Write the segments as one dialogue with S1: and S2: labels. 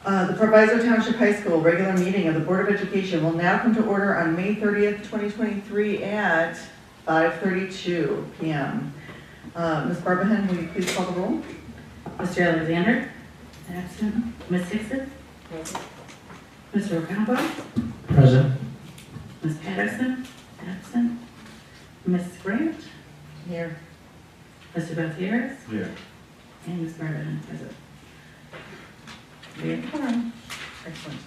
S1: The Proviso Township High School regular meeting of the Board of Education will now come to order on May 30th, 2023 at 5:32 p.m. Ms. Barbahan, will you please call the roll?
S2: Mr. Alexander? Absent. Ms. Hickson? Mr. Ocampo?
S3: Present.
S2: Ms. Patterson? Absent. Ms. Grant?
S1: Here.
S2: Mr. Gutierrez?
S3: Here.
S2: And Ms. Barbahan present.
S1: We have quorum. Excellent.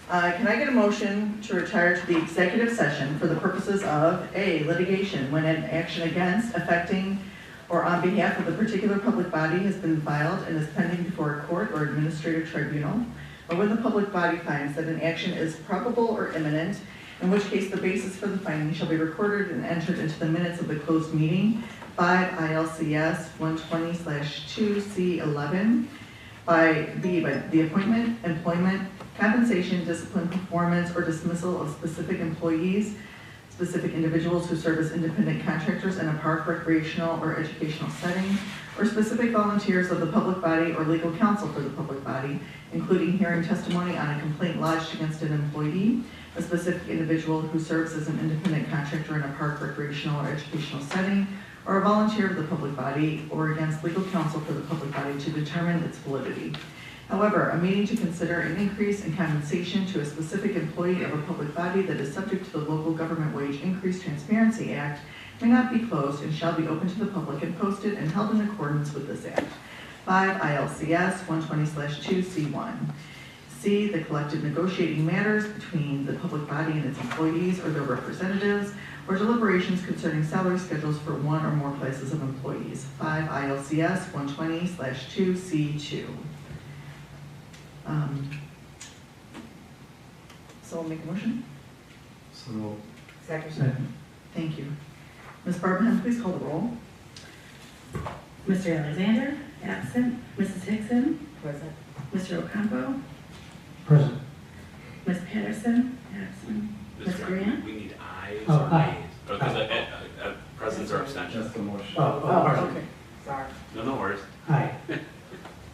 S1: Can I get a motion to retire to the executive session for the purposes of A, litigation, when an action against, affecting, or on behalf of the particular public body has been filed and is pending before a court or administrative tribunal, or when the public body finds that an action is probable or imminent, in which case the basis for the finding shall be recorded and entered into the minutes of the closed meeting, 5 ILCS 120/2C11, by the appointment, employment, compensation, discipline, performance, or dismissal of specific employees, specific individuals who serve as independent contractors in a park, recreational, or educational setting, or specific volunteers of the public body or legal counsel for the public body, including hearing testimony on a complaint lodged against an employee, a specific individual who serves as an independent contractor in a park, recreational, or educational setting, or a volunteer of the public body, or against legal counsel for the public body to determine its validity. However, a meeting to consider an increase in compensation to a specific employee of a public body that is subject to the Local Government Wage Increase Transparency Act may not be closed and shall be open to the public and posted and held in accordance with this act. 5 ILCS 120/2C1. C, the collective negotiating matters between the public body and its employees or their representatives, or deliberations concerning salary schedules for one or more classes of employees. 5 ILCS 120/2C2. So I'll make a motion.
S3: So.
S1: Second. Thank you. Ms. Barbahan, please call the roll.
S2: Mr. Alexander? Absent. Mrs. Hickson?
S1: Present.
S2: Mr. Ocampo?
S3: Present.
S2: Ms. Patterson? Absent. Ms. Grant?
S4: We need ayes
S3: Oh,
S4: or
S3: aye.
S4: nays. Because presence or abstention.
S3: Just the motion.
S1: Okay. Sorry.
S4: No worries.
S3: Aye.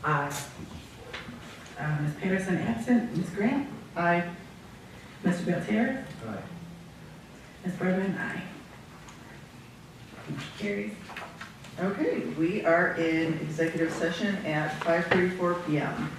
S1: Aye.
S2: Ms. Patterson absent. Ms. Grant?
S1: Aye.
S2: Mr. Gutierrez?
S3: Aye.
S2: Ms. Barbahan? Aye. Motion carries.
S1: Okay, we are in executive session at 5:34 p.m.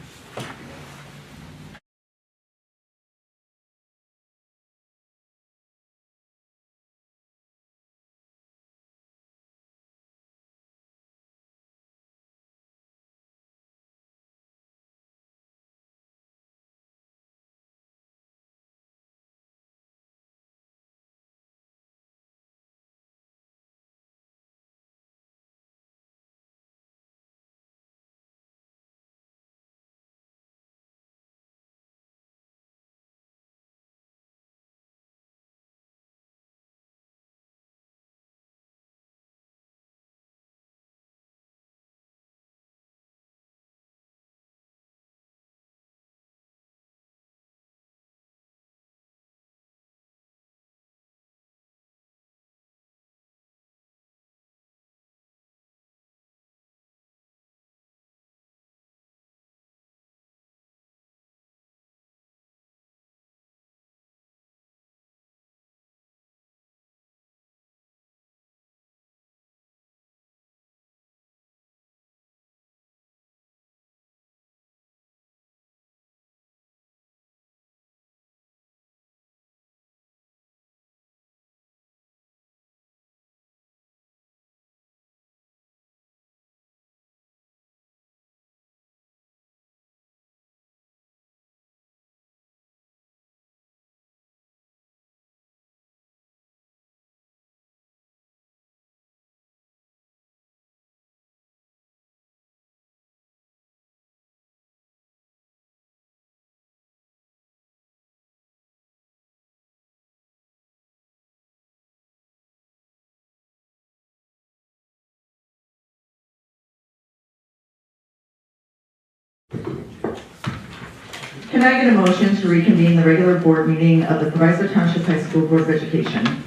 S1: Can I get a motion to reconvene the regular board meeting of the Proviso Township High School Board of Education?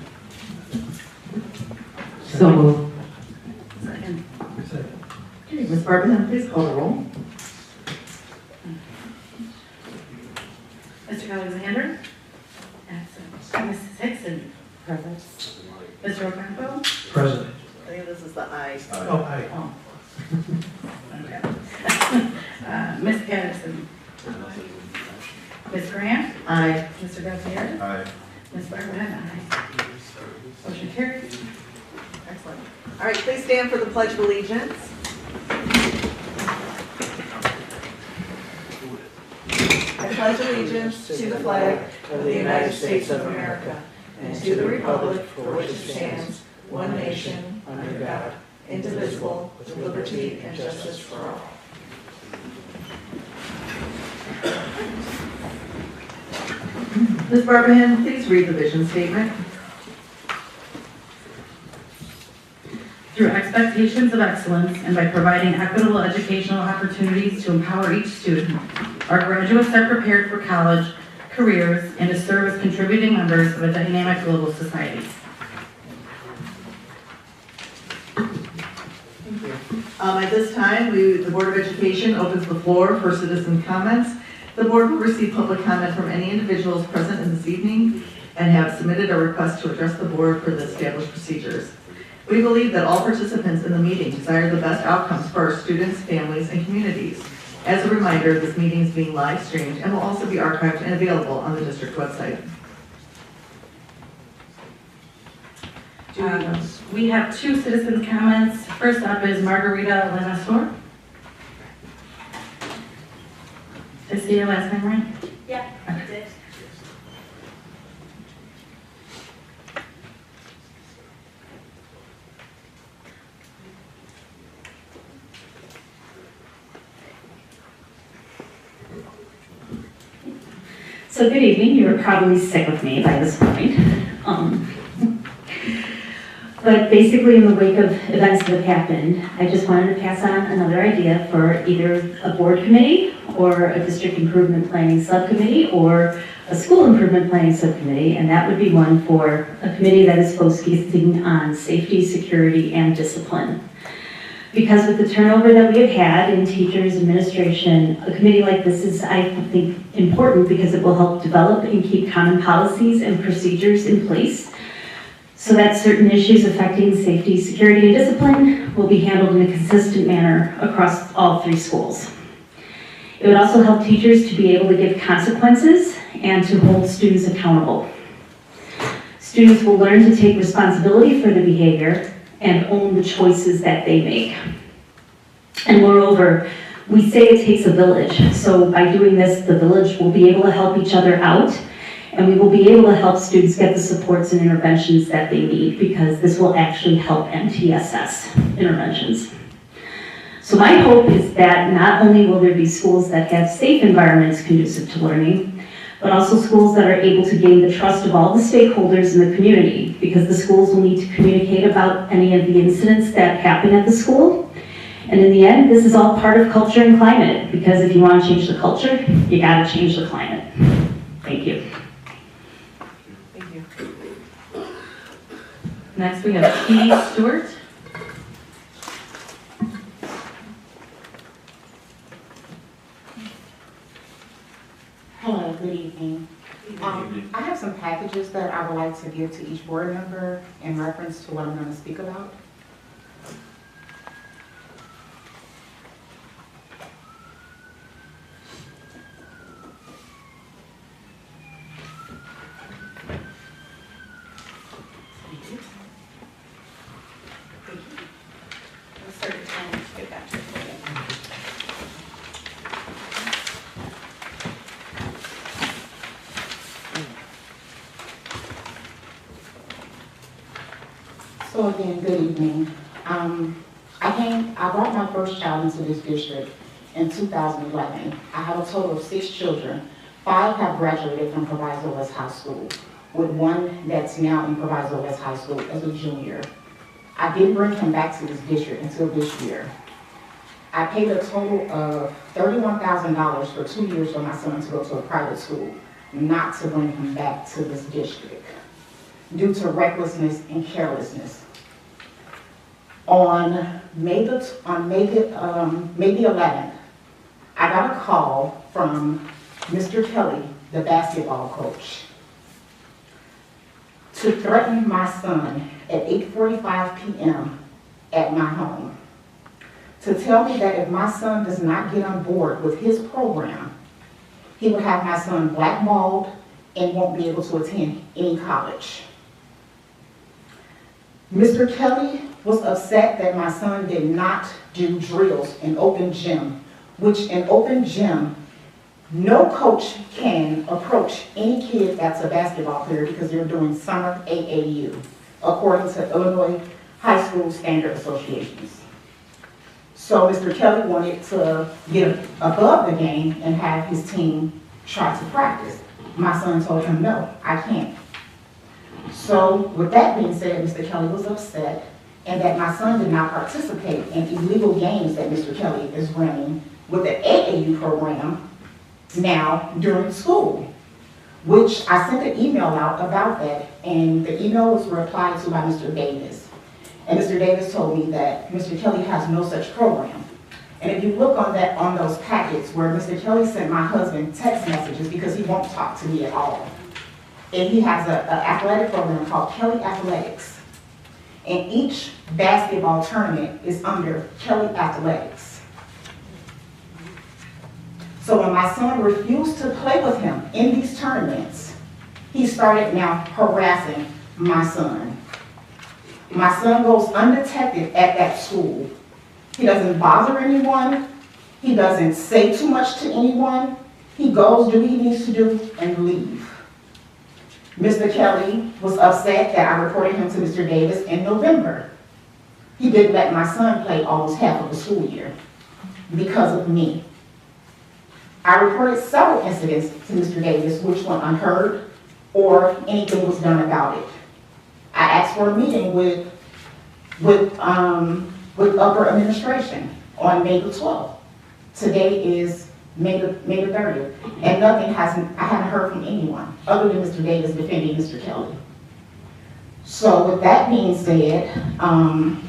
S1: So moved.
S2: Second.
S1: Okay, Ms. Barbahan, please call the roll.
S2: Mr. Alexander? Absent. Mrs. Hickson?
S5: Present.
S2: Mr. Ocampo?
S3: Present.
S1: I think this is the I.
S3: Oh, aye.
S2: Oh. Okay. Ms. Patterson? Ms. Grant?
S1: Aye.
S2: Mr. Gutierrez?
S3: Aye.
S2: Ms. Barbarin? Aye. Motion carried.
S1: Excellent. All right, please stand for the Pledge of Allegiance. I pledge allegiance to the flag of the United States of America and to the republic for which it stands, one nation, under God, indivisible, with liberty and justice for all. Ms. Barbarin, please read the vision statement.
S2: Through expectations of excellence and by providing equitable educational opportunities to empower each student, our graduates are prepared for college, careers, and to serve as contributing members of a dynamic global society.
S1: At this time, the Board of Education opens the floor for citizen comments. The board will receive public comment from any individuals present in this evening and have submitted a request to address the board per the established procedures. We believe that all participants in the meeting desire the best outcomes for our students, families, and communities. As a reminder, this meeting is being live streamed and will also be archived and available on the district website.
S2: We have two citizens' comments. First up is Margarita Lenassor. Did I say your last name right?
S5: Yeah, I did. So good evening. You are probably sick of me by this point. But basically, in the wake of events that have happened, I just wanted to pass on another idea for either a board committee or a district improvement planning subcommittee or a school improvement planning subcommittee, and that would be one for a committee that is focusing on safety, security, and discipline. Because with the turnover that we have had in teachers, administration, a committee like this is, I think, important because it will help develop and keep common policies and procedures in place so that certain issues affecting safety, security, and discipline will be handled in a consistent manner across all three schools. It would also help teachers to be able to give consequences and to hold students accountable. Students will learn to take responsibility for their behavior and own the choices that they make. And moreover, we say it takes a village. So by doing this, the village will be able to help each other out, and we will be able to help students get the supports and interventions that they need, because this will actually help MTSS interventions. So my hope is that not only will there be schools that have safe environments conducive to learning, but also schools that are able to gain the trust of all the stakeholders in the community, because the schools will need to communicate about any of the incidents that happen at the school. And in the end, this is all part of culture and climate, because if you want to change the culture, you got to change the climate. Thank you.
S1: Thank you.
S2: Next, we have T. Stewart.
S5: Hello, good evening. I have some packages that I would like to give to each board member in reference to what I'm going to speak about. So again, good evening. I brought my first child into this district in 2011. I have a total of 6 children. 5 have graduated from Proviso West High School, with one that's now in Proviso West High School as a junior. I didn't bring him back to this district until this year. I paid a total of $31,000 for 2 years for my son to go to a private school, not to bring him back to this district, due to recklessness and carelessness. On May the 11th, I got a call from Mr. Kelly,
S6: the basketball coach, to threaten my son at 8:45 p.m. at my home, to tell me that if my son does not get on board with his program, he would have my son blackballed and won't be able to attend any college. Mr. Kelly was upset that my son did not do drills in open gym, which in open gym, no coach can approach any kid that's a basketball player because they're doing summer AAU, according to Illinois High School Standard Associations. So Mr. Kelly wanted to get above the game and have his team try to practice. My son told him, no, I can't. So with that being said, Mr. Kelly was upset and that my son did not participate in illegal games that Mr. Kelly is running with the AAU program now during school, which I sent an email out about that, and the email was replied to by Mr. Davis. And Mr. Davis told me that Mr. Kelly has no such program. And if you look on those packets where Mr. Kelly sent my husband text messages because he won't talk to me at all. And he has an athletic program called Kelly Athletics. And each basketball tournament is under Kelly Athletics. So when my son refused to play with him in these tournaments, he started now harassing my son. My son goes undetected at that school. He doesn't bother anyone. He doesn't say too much to anyone. He goes, do what he needs to do, and leave. Mr. Kelly was upset that I reported him to Mr. Davis in November. He didn't let my son play almost half of the school year because of me. I reported several incidents to Mr. Davis which went unheard or anything was done about it. I asked for a meeting with upper administration on May the 12th. Today is May the 30th, and I haven't heard from anyone other than Mr. Davis defending Mr. Kelly. So with that being said, on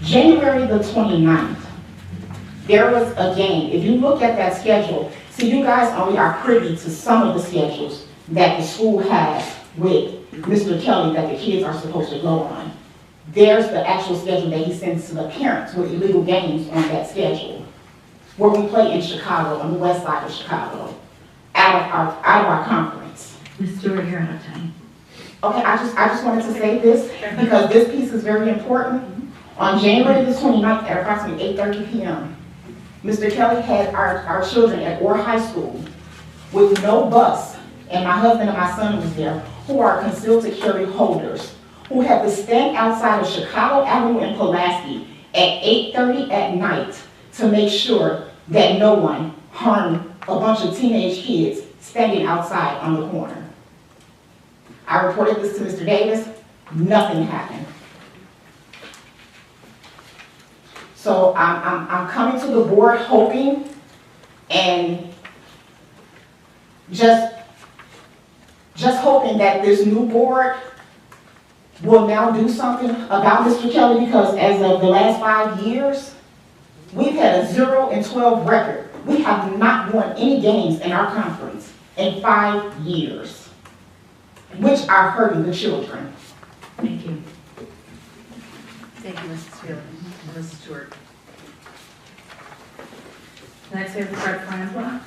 S6: January the 29th, there was a game. If you look at that schedule, see, you guys only are privy to some of the schedules that the school has with Mr. Kelly that the kids are supposed to go on. There's the actual schedule that he sends to the parents with illegal games on that schedule, where we play in Chicago, on the west side of Chicago, out of our conference.
S2: Ms. Stewart, you're out of time.
S6: Okay, I just wanted to say this because this piece is very important. On January the 29th at approximately 8:30 p.m., Mr. Kelly had our children at Orr High School with no bus, and my husband and my son was there, who are concealed carry holders, who had to stand outside of Chicago Avenue in Pulaski at 8:30 at night to make sure that no one harmed a bunch of teenage kids standing outside on the corner. I reported this to Mr. Davis, nothing happened. So I'm coming to the board hoping and just hoping that this new board will now do something about Mr. Kelly, because as of the last 5 years, we've had a 0-12 record. We have not won any games in our conference in 5 years, which are hurting the children.
S2: Thank you.
S1: Thank you, Mrs. Fielder and Mrs. Stewart. Next, we have Fred Francois.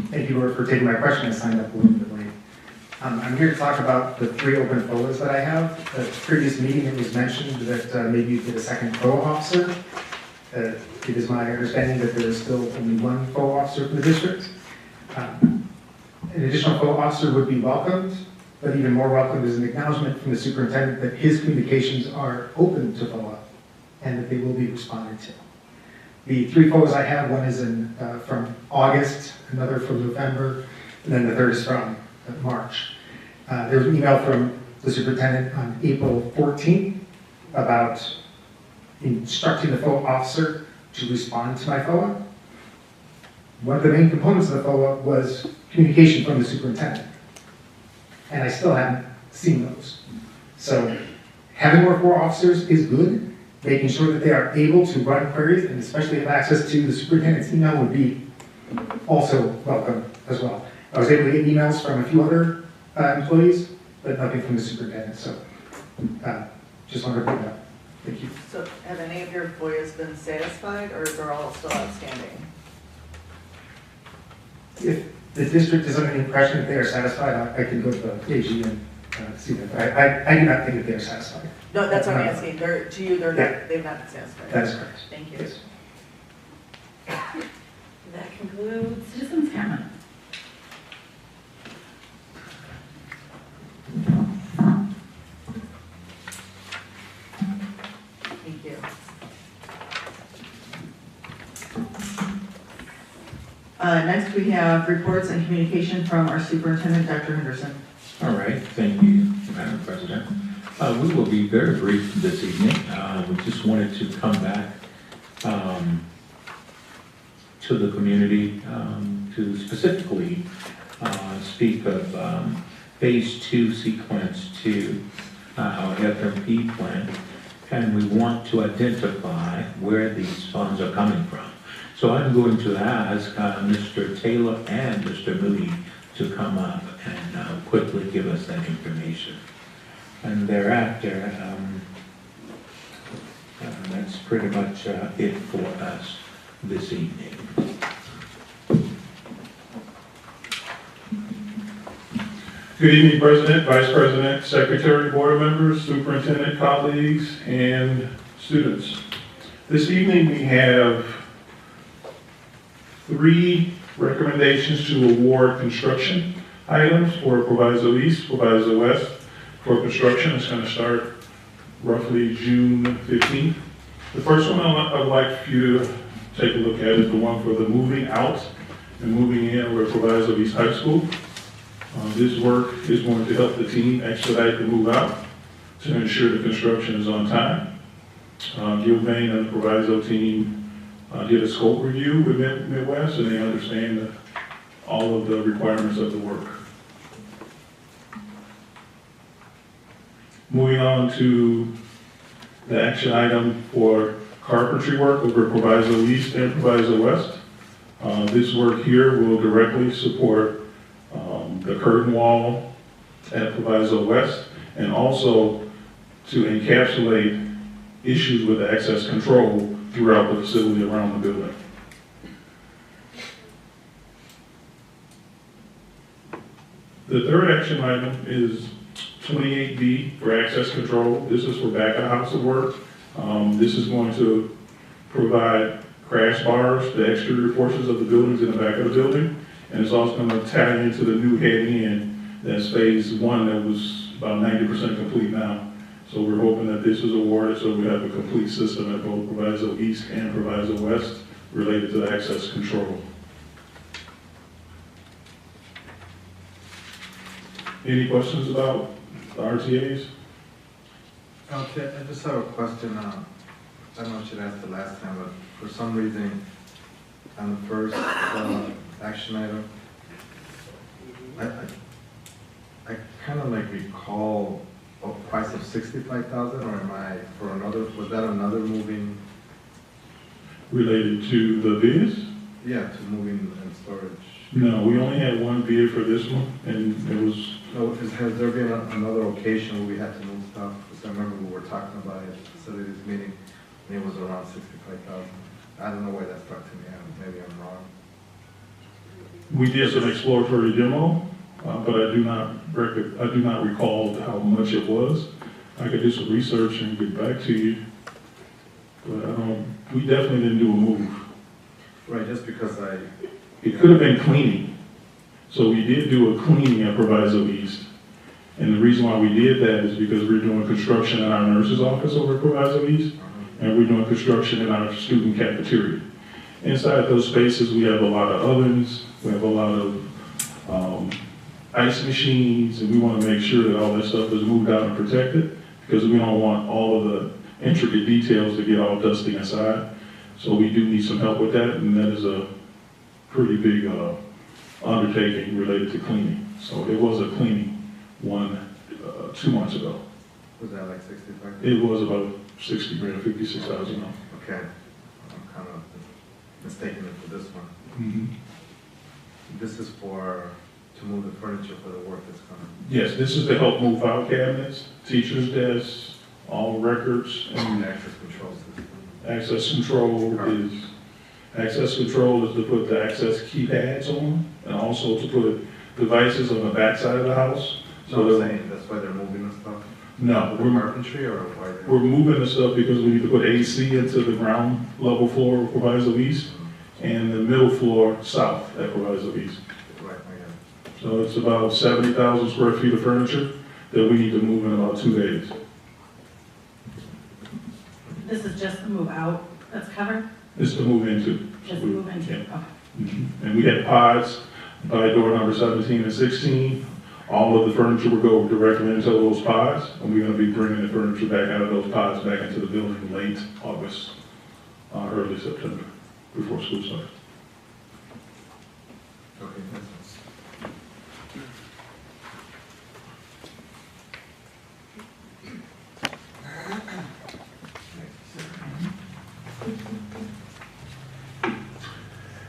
S3: Thank you, Laura, for taking my question. I signed up a little bit late. I'm here to talk about the 3 open FOIAs that I have. At the previous meeting, it was mentioned that maybe you get a second FOIA officer. It is my understanding that there is still only 1 FOIA officer for the district. An additional FOIA officer would be welcomed, but even more welcome is an acknowledgement from the superintendent that his communications are open to FOIA and that they will be responded to. The 3 FOIAs I have, one is from August, another from November, and then the third is from March. There was an email from the superintendent on April 14th about instructing the FOIA officer to respond to my FOIA. One of the main components of the FOIA was communication from the superintendent, and I still haven't seen those. So Having more FOIA officers is good. Making sure that they are able to run queries and especially have access to the superintendent's email would be also welcome as well. I was able to get emails from a few other employees, but nothing from the superintendent, so just wanted to bring that up. Thank you.
S1: So have any of your FOIAs been satisfied, or they're all still outstanding?
S3: If the district is under the impression that they are satisfied, I can go to the AG and see that. I do not think that they are satisfied.
S1: No, that's what I'm asking. To you,
S3: Yeah.
S1: they've not been satisfied.
S3: That is correct.
S1: Thank you.
S3: Yes.
S2: That concludes citizens' comment.
S1: Thank you. Next, we have reports and communication from our superintendent, Dr. Henderson.
S7: All right, thank you, Madam President. We will be very brief this evening. We just wanted to come back to the community to specifically speak of Phase 2 Sequence 2, our FMP plan, and we want to identify where these funds are coming from. So I'm going to ask Mr. Taylor and Mr. Moody to come up and quickly give us that information. And thereafter, that's pretty much it for us this evening.
S8: Good evening, President, Vice President, Secretary, Board members, Superintendent, colleagues, and students. This evening we have 3 recommendations to award construction items for Proviso East, Proviso West. For construction, it's going to start roughly June 15th. The first one I would like for you to take a look at is the one for the moving out and moving in over at Proviso East High School. This work is going to help the team expedite the move out to ensure the construction is on time. Gilbane and the Proviso team did a scope review with Midwest, and they understand all of the requirements of the work. Moving on to the action item for carpentry work over Proviso East and Proviso West. This work here will directly support the curtain wall at Proviso West, and also to encapsulate issues with access control throughout the facility around the building. The third action item is 28B for access control. This is for back of house of work. This is going to provide crash bars, the exterior portions of the buildings in the back of the building. And it's also going to tie into the new head end, that's phase 1 that was about 90% complete now. So we're hoping that this is awarded so we have a complete system at both Proviso East and Proviso West related to the access control. Any questions about the RTAs?
S9: Okay, I just have a question. I don't know if you asked the last time, but for some reason, on the first action item, I kind of like recall a price of 65,000, or am I for another? Was that another moving?
S8: Related to the bids?
S9: Yeah, to moving and storage.
S8: No, we only had one bid for this one, and it was.
S9: So has there been another occasion where we had to move stuff? Because I remember we were talking about it at the facilities meeting, and it was around 65,000. I don't know why that struck to me. Maybe I'm wrong.
S8: We did some exploratory demo, but I do not recall how much it was. I could do some research and get back to you, but we definitely didn't do a move.
S9: Right, just because
S8: It could have been cleaning. So we did do a cleaning at Proviso East. And the reason why we did that is because we're doing construction in our nurse's office over at Proviso East, and we're doing construction in our student cafeteria. Inside those spaces, we have a lot of ovens, we have a lot of ice machines, and we want to make sure that all that stuff is moved out and protected, because we don't want all of the intricate details to get all dusty inside. So we do need some help with that, and that is a pretty big undertaking related to cleaning. So it was a cleaning one 2 months ago.
S9: Was that like 65?
S8: It was about 60 grand, 56,000.
S9: Okay, I'm kind of mistaken it for this one.
S8: Mhm.
S9: This is to move the furniture for the work that's coming.
S8: Yes, this is to help move file cabinets, teachers' desks, all records, and
S9: Access control system.
S8: access control is to put the access keypads on, and also to put devices on the back side of the house.
S9: So I'm
S8: that-
S9: saying, that's why they're moving the stuff?
S8: No,
S9: The
S8: we're,
S9: carpentry or why?
S8: we're moving the stuff because we need to put AC into the ground level floor of Proviso East and the middle floor south at Proviso East.
S9: Right, I got it.
S8: So it's about 70,000 square feet of furniture that we need to move in about 2 days.
S2: This is just the move out that's covered?
S8: It's to move into.
S2: Just the move into,
S8: Yeah.
S2: okay.
S8: And we had pods by door number 17 and 16. All of the furniture will go directly into those pods, and we're gonna be bringing the furniture back out of those pods back into the building late August, early September, before school starts.
S9: Okay, that's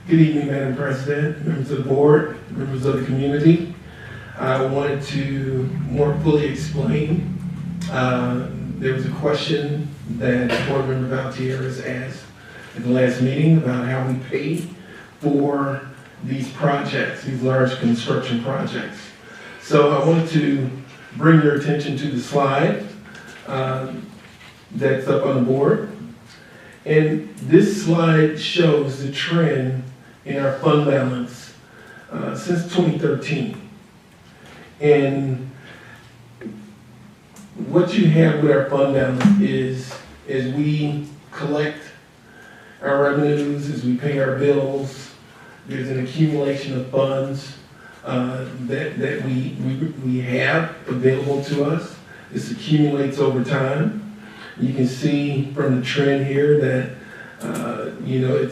S10: Good evening, Madam President, members of the board, members of the community. I wanted to more fully explain. There was a question that Board Member Valtier's asked at the last meeting about how we pay for these projects, these large construction projects. So I wanted to bring your attention to the slide that's up on the board. And this slide shows the trend in our fund balance since 2013. And what you have with our fund balance is, as we collect our revenues, as we pay our bills, there's an accumulation of funds that we have available to us. This accumulates over time. You can see from the trend here that,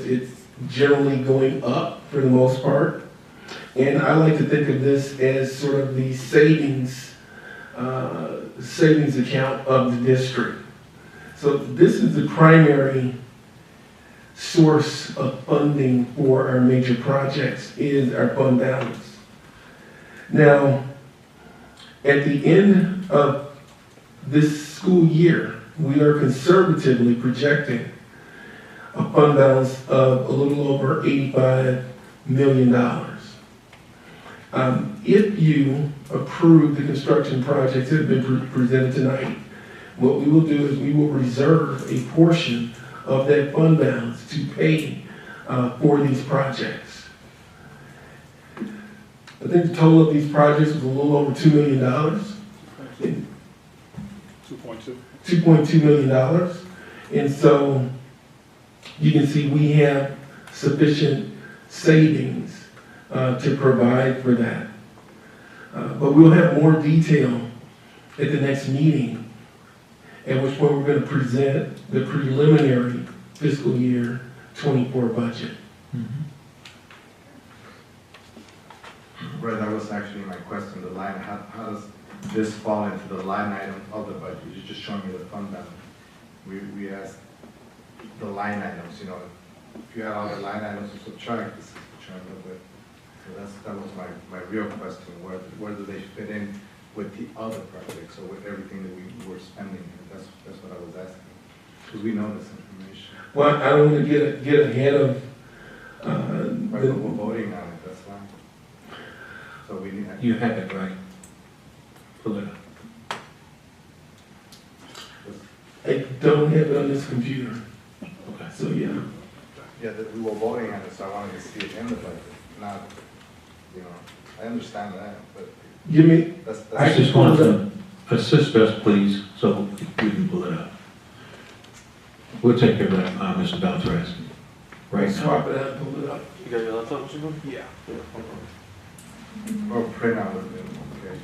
S10: it's generally going up for the most part. And I like to think of this as sort of the savings account of the district. So this is the primary source of funding for our major projects, is our fund balance. Now, at the end of this school year, we are conservatively projecting a fund balance of a little over $85 million. If you approve the construction projects that have been presented tonight, what we will do is we will reserve a portion of that fund balance to pay for these projects. I think the total of these projects was a little over $2 million.
S8: 2.2.
S10: $2.2 million. And so you can see we have sufficient savings to provide for that. But we'll have more detail at the next meeting, at which point we're going to present the preliminary fiscal year 24 budget.
S9: Right, that was actually my question, the line, how does this fall into the line item of the budget? You just showed me the fund balance. We asked the line items, if you had all the line items to subtract, this is subtract a little bit. So that was my real question, where do they fit in with the other projects, or with everything that we were spending? That's what I was asking, because we know this information.
S10: Well, I don't want to get ahead of
S9: But we're voting on it, that's why. So we need.
S7: You have it right. Pull it up.
S10: I don't have it on this computer.
S7: Okay.
S10: So, yeah.
S9: Yeah, that we were voting on it, so I wanted to see it in the budget, not, I understand that, but
S10: Give me,
S9: that's.
S7: I just want to assist us, please, so we can pull it up. We'll take care of that, Mr. Valtres. Right now.
S10: swap it out and pull it up.
S11: You got your laptop with you?
S10: Yeah.
S9: Or print out of it, okay.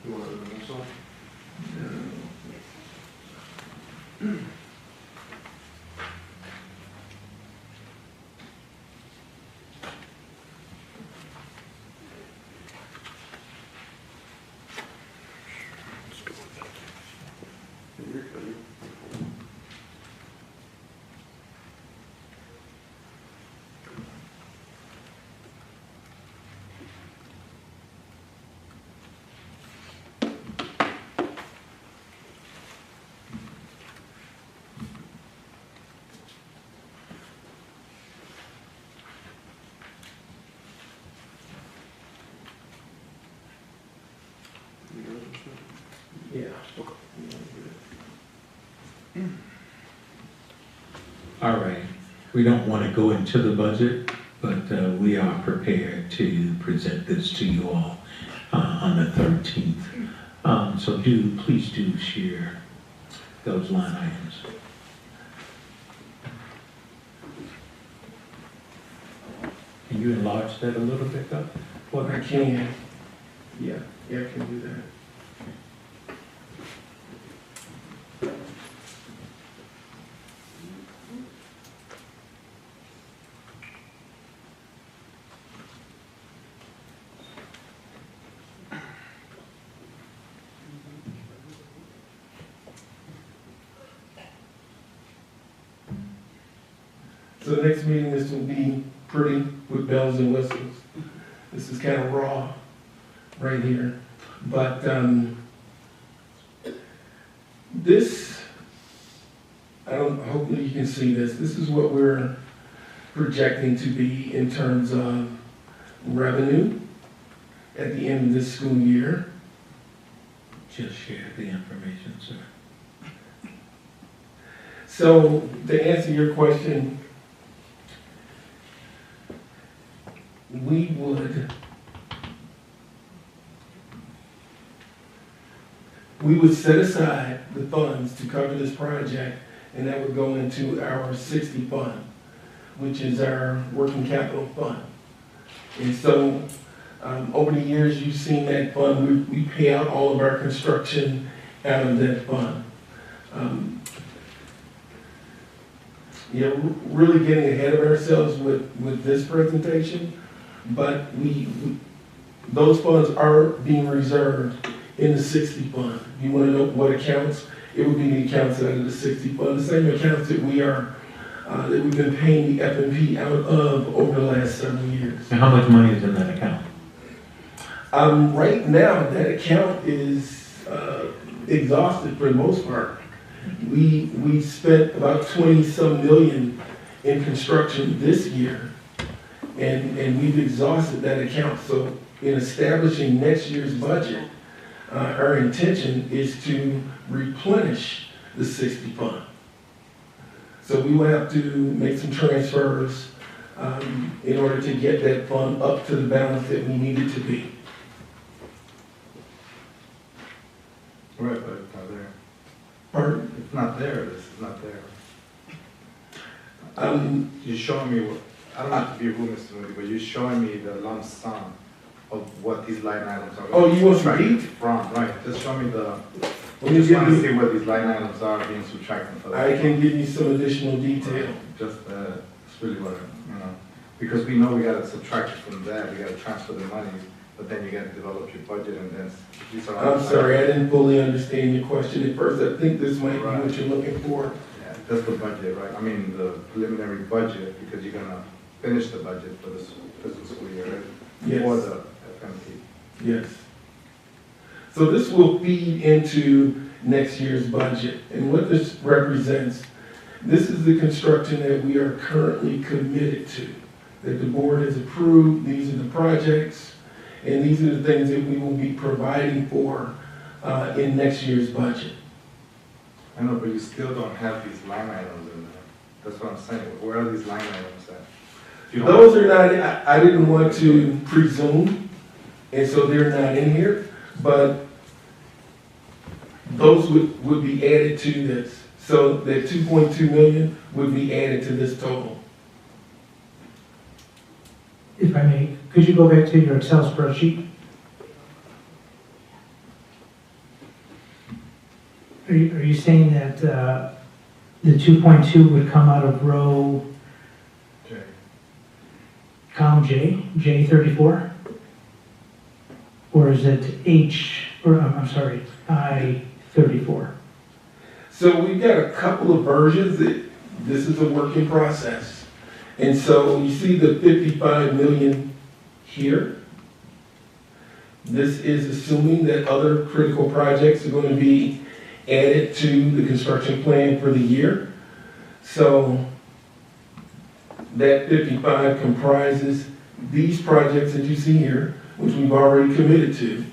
S9: You want to do this one?
S10: Yeah.
S7: All right, we don't want to go into the budget, but we are prepared to present this to you all on the 13th. So please do share those line items. Can you enlarge that a little bit up?
S10: Well, I can. Yeah, I can do that. So the next meeting, this will be pretty with bells and whistles. This is kind of raw right here. But this, hopefully you can see this. This is what we're projecting to be in terms of revenue at the end of this school year.
S7: Just share the information, sir.
S10: So to answer your question, we would set aside the funds to cover this project, and that would go into our 60 fund, which is our working capital fund. And so over the years, you've seen that fund, we pay out all of our construction out of that fund. Really getting ahead of ourselves with this presentation, but those funds are being reserved in the 60 fund. If you want to know what accounts, it would be the accounts out of the 60 fund, the same accounts that we've been paying the F&P out of over the last several years.
S7: And how much money is in that account?
S10: Right now, that account is exhausted for the most part. We spent about 20-some million in construction this year, and we've exhausted that account. So in establishing next year's budget, our intention is to replenish the 60 fund. So we will have to make some transfers in order to get that fund up to the balance that we need it to be.
S9: Right, but it's not there.
S10: Pardon?
S9: It's not there, this is not there. You're showing me, I don't have to be rude, Mr. Moody, but you're showing me the lump sum of what these line items are.
S10: Oh, you want some deep?
S9: From, right, just show me the,
S10: Let me
S9: just
S10: give
S9: want to
S10: you-
S9: see what these line items are being subtracted for that.
S10: I can give you some additional detail.
S9: Just, that's really what, because we know we gotta subtract it from that, we gotta transfer the money, but then you gotta develop your budget and then, these are.
S10: I'm sorry, I didn't fully understand your question at first. I think this might be
S9: Right.
S10: what you're looking for.
S9: Yeah, that's the budget, right? I mean, the preliminary budget, because you're gonna finish the budget for this fiscal school year, right?
S10: Yes.
S9: For the FMP.
S10: Yes. So this will feed into next year's budget. And what this represents, this is the construction that we are currently committed to, that the board has approved. These are the projects, and these are the things that we will be providing for in next year's budget.
S9: I know, but you still don't have these line items in there. That's what I'm saying. Where are these line items at? You don't-
S10: Those are not, I didn't want to presume, and so they're not in here, but those would be added to this. So that 2.2 million would be added to this total.
S11: If I may, could you go back to your Excel spreadsheet? Are you saying that the 2.2 would come out of row,
S9: Okay.
S11: column J34? Or is it I'm sorry, I34?
S10: So we've got a couple of versions. This is a working process. And so you see the 55 million here. This is assuming that other critical projects are going to be added to the construction plan for the year. So that 55 comprises these projects that you see here, which we've already committed to.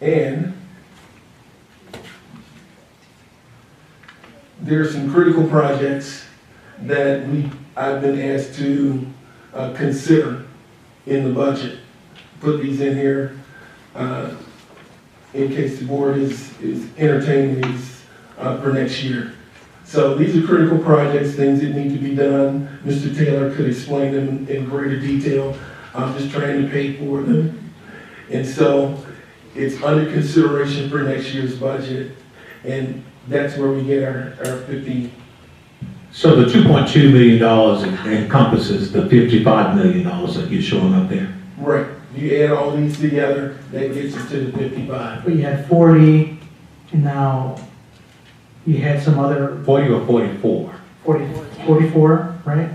S10: And there are some critical projects that I've been asked to consider in the budget. Put these in here in case the board is entertaining these for next year. So these are critical projects, things that need to be done. Mr. Taylor could explain them in greater detail. I'm just trying to pay for them. And so it's under consideration for next year's budget. And that's where we get our 50.
S7: So the $2.2 million encompasses the $55 million that you're showing up there?
S10: Right. You add all these together, that gets you to the 55.
S11: But you had 40, and now you had some other
S7: 40 or 44?
S11: 44, right?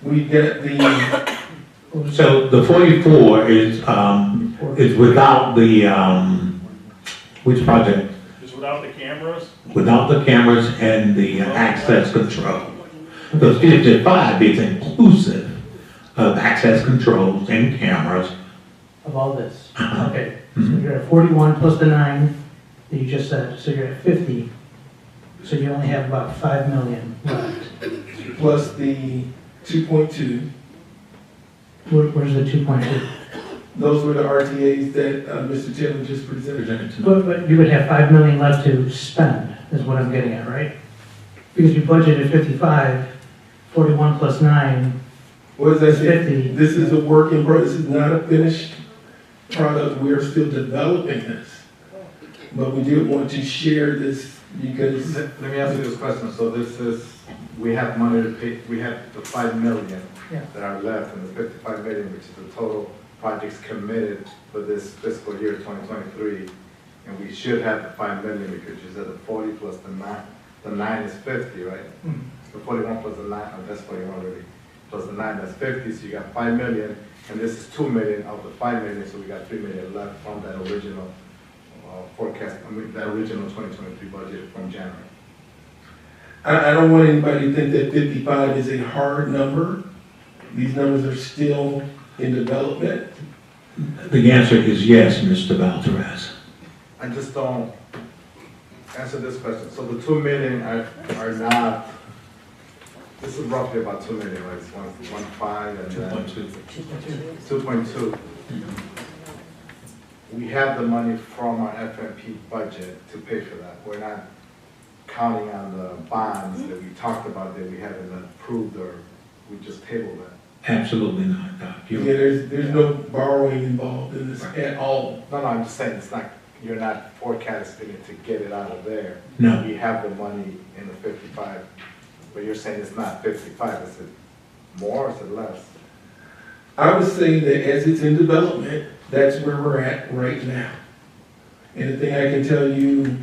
S10: We get the,
S7: So the 44 is without the, which project?
S8: Just without the cameras?
S7: Without the cameras and the access control. The 55 is inclusive of access controls and cameras.
S11: Of all this? Okay. So you're at 41 plus the 9 that you just said, so you're at 50. So you only have about 5 million left.
S10: plus the 2.2.
S11: Where's the 2.2?
S10: Those were the RTAs that Mr. Taylor just presented.
S11: But you would have 5 million left to spend, is what I'm getting at, right? Because you budgeted 55, 41 plus 9,
S10: What does that say?
S11: 50.
S10: This is a work in progress. This is not a finished product. We are still developing this. But we did want to share this because.
S9: Let me ask you this question. So this is, we have money to pay, we have the 5 million
S11: Yeah.
S9: that are left and the 55 million, which is the total projects committed for this fiscal year 2023. And we should have the 5 million because you said the 40 plus the 9. The 9 is 50, right? The 41 plus the 9, oh, that's 41 already. Plus the 9, that's 50, so you got 5 million, and this is 2 million of the 5 million, so we got 3 million left from that original forecast, that original 2023 budget from January.
S10: I don't want anybody to think that 55 is a hard number. These numbers are still in development.
S7: The answer is yes, Mr. Valtierraz.
S9: I just don't answer this question. So the 2 million are not, this is roughly about 2 million, right? It's 1.5 and then 2.2. We have the money from our FMP budget to pay for that. We're not counting on the bonds that we talked about that we haven't approved or we just tabled that.
S7: Absolutely not, Doc.
S10: Yeah, there's no borrowing involved in this at all.
S9: No, I'm just saying it's not, you're not forecasting it to get it out of there.
S7: No.
S9: We have the money in the 55, but you're saying it's not 55, is it more or is it less?
S10: I would say that as it's in development, that's where we're at right now. And the thing I can tell you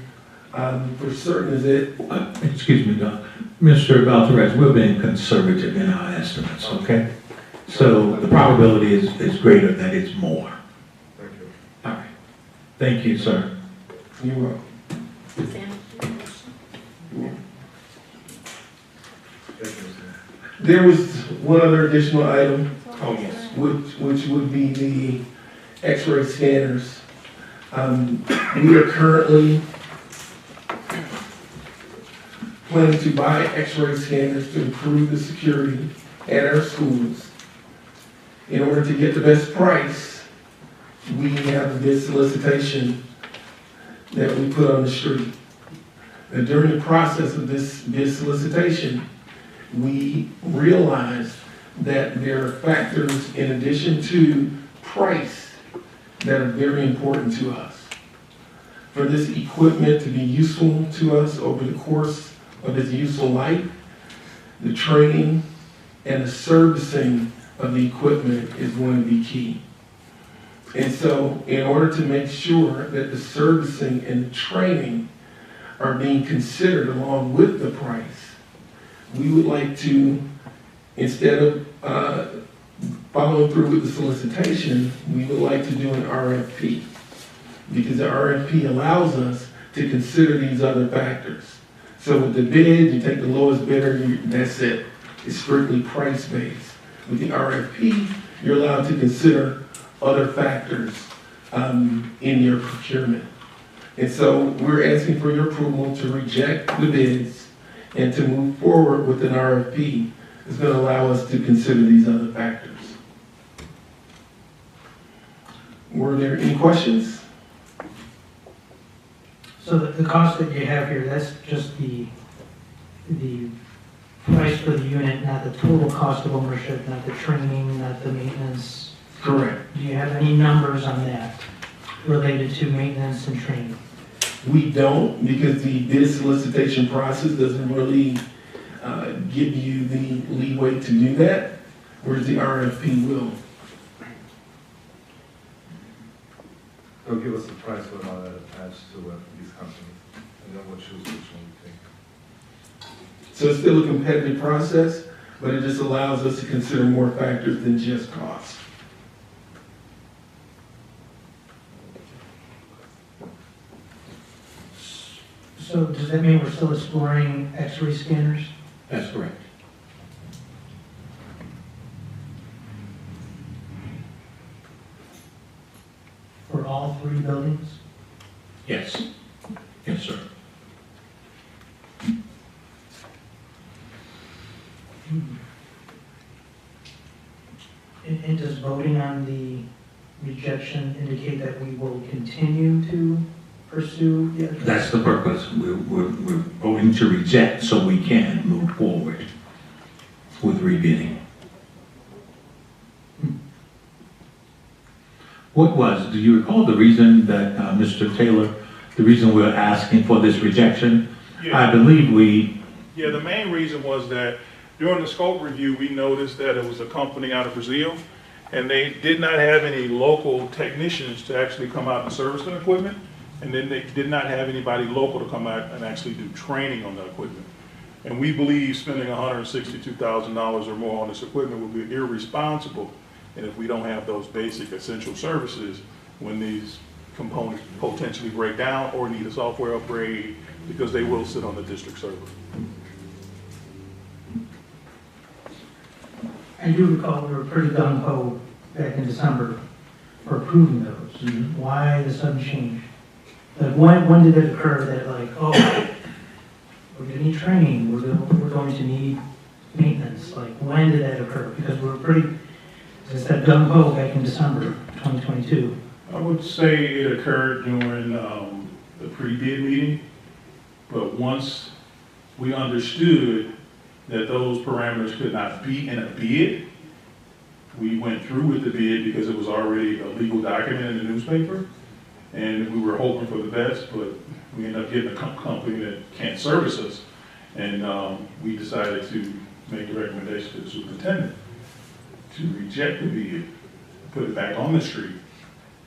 S10: for certain is that.
S7: Excuse me, Doc. Mr. Valtierraz, we're being conservative in our estimates, okay? So the probability is greater that it's more.
S9: Thank you.
S7: All right. Thank you, sir.
S10: You're welcome. There was one other additional item.
S7: Oh, yes.
S10: Which would be the X-ray scanners. We are currently planning to buy X-ray scanners to improve the security at our schools. In order to get the best price, we have this solicitation that we put on the street. And during the process of this solicitation, we realized that there are factors in addition to price that are very important to us. for this equipment to be useful to us over the course of its useful life, the training and the servicing of the equipment is going to be key. And so in order to make sure that the servicing and the training are being considered along with the price, we would like to, instead of following through with the solicitation, we would like to do an RFP. Because the RFP allows us to consider these other factors. So with the bid, you take the lowest bidder, that's it. It's strictly price-based. With the RFP, you're allowed to consider other factors in your procurement. And so we're asking for your approval to reject the bids and to move forward with an RFP. It's going to allow us to consider these other factors. Were there any questions?
S11: So the cost that you have here, that's just the price for the unit, not the total cost of ownership, not the training, not the maintenance?
S10: Correct.
S11: Do you have any numbers on that related to maintenance and training?
S10: We don't, because the bid solicitation process doesn't really give you the leeway to do that, whereas the RFP will.
S9: They'll give us the price for all that attached to these companies, and then we'll choose which one we think.
S10: So it's still a competitive process, but it just allows us to consider more factors than just cost.
S11: So does that mean we're still exploring X-ray scanners?
S7: That's correct.
S11: For all 3 buildings?
S7: Yes. Yes, sir.
S11: And does voting on the rejection indicate that we will continue to pursue the other?
S7: That's the purpose. We're voting to reject so we can move forward with rebidding. What was, do you recall the reason that, Mr. Taylor, the reason we're asking for this rejection? I believe
S8: Yeah, the main reason was that during the scope review, we noticed that it was a company out of Brazil, and they did not have any local technicians to actually come out and service the equipment, and then they did not have anybody local to come out and actually do training on the equipment. And we believe spending $162,000 or more on this equipment would be irresponsible, and if we don't have those basic essential services when these components potentially break down or need a software upgrade, because they will sit on the district server.
S11: I do recall we were pretty gung-ho back in December for approving those.
S10: Mm-hmm.
S11: Why the sudden change? Like, when did it occur that, like, oh, we're going to need training, we're going to need maintenance? Like, when did that occur? Because we were pretty, as I said, gung-ho back in December 2022.
S8: I would say it occurred during the pre-bid meeting, but once we understood that those parameters could not be in a bid, we went through with the bid because it was already a legal document in the newspaper, and we were hoping for the best, but we ended up getting a company that can't service us, and we decided to make a recommendation to the superintendent to reject the bid, put it back on the street,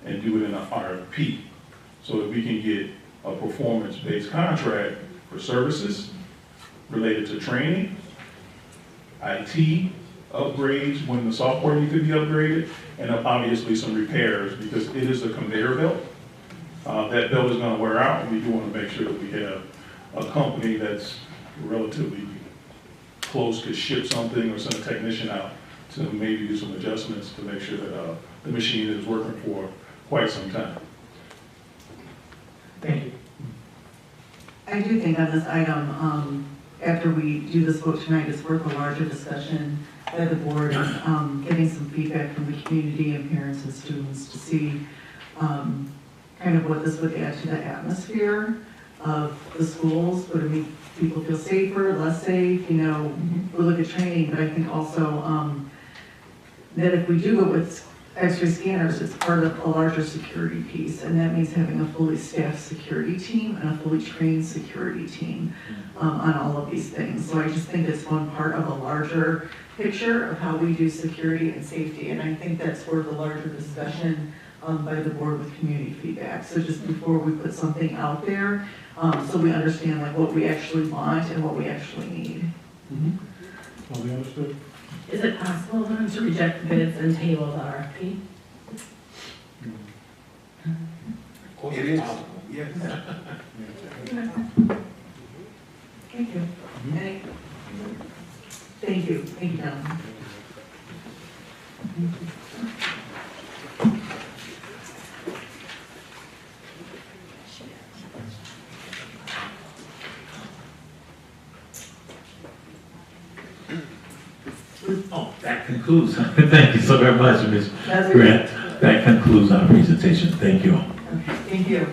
S8: and do it in an RFP, so that we can get a performance-based contract for services related to training, IT upgrades when the software needs to be upgraded, and obviously some repairs, because it is a conveyor belt. That belt is gonna wear out, and we do wanna make sure that we have a company that's relatively close to ship something or send a technician out to maybe do some adjustments to make sure that the machine is working for quite some time.
S11: Thank you.
S1: I do think on this item, after we do this vote tonight, it's worth a larger discussion by the board, getting some feedback from the community and parents and students to see kind of what this would add to the atmosphere of the schools. Would it make people feel safer, less safe? You know, we look at training, but I think also that if we do go with X-ray scanners is part of a larger security piece, and that means having a fully staffed security team and a fully trained security team on all of these things. So I just think it's one part of a larger picture of how we do security and safety, and I think that's worth a larger discussion by the board with community feedback. So just before we put something out there, so we understand like what we actually want and what we actually need.
S8: All be understood?
S2: Is it possible then to reject bids and table the RFP?
S10: It is, yes.
S1: Thank you. Any- Thank you, gentlemen.
S7: Oh, that concludes. Thank you so very much, Ms.
S1: That's
S7: Grant. That concludes our presentation. Thank you.
S1: Okay, thank you.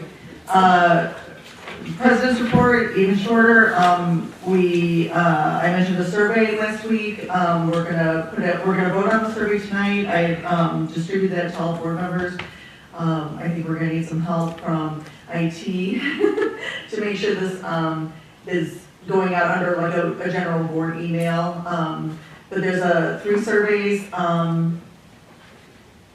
S1: President's report, even shorter. I mentioned the survey last week. We're gonna vote on the survey tonight. I distributed that to all board members. I think we're gonna need some help from IT to make sure this is going out under like a general board email. But there's 3 surveys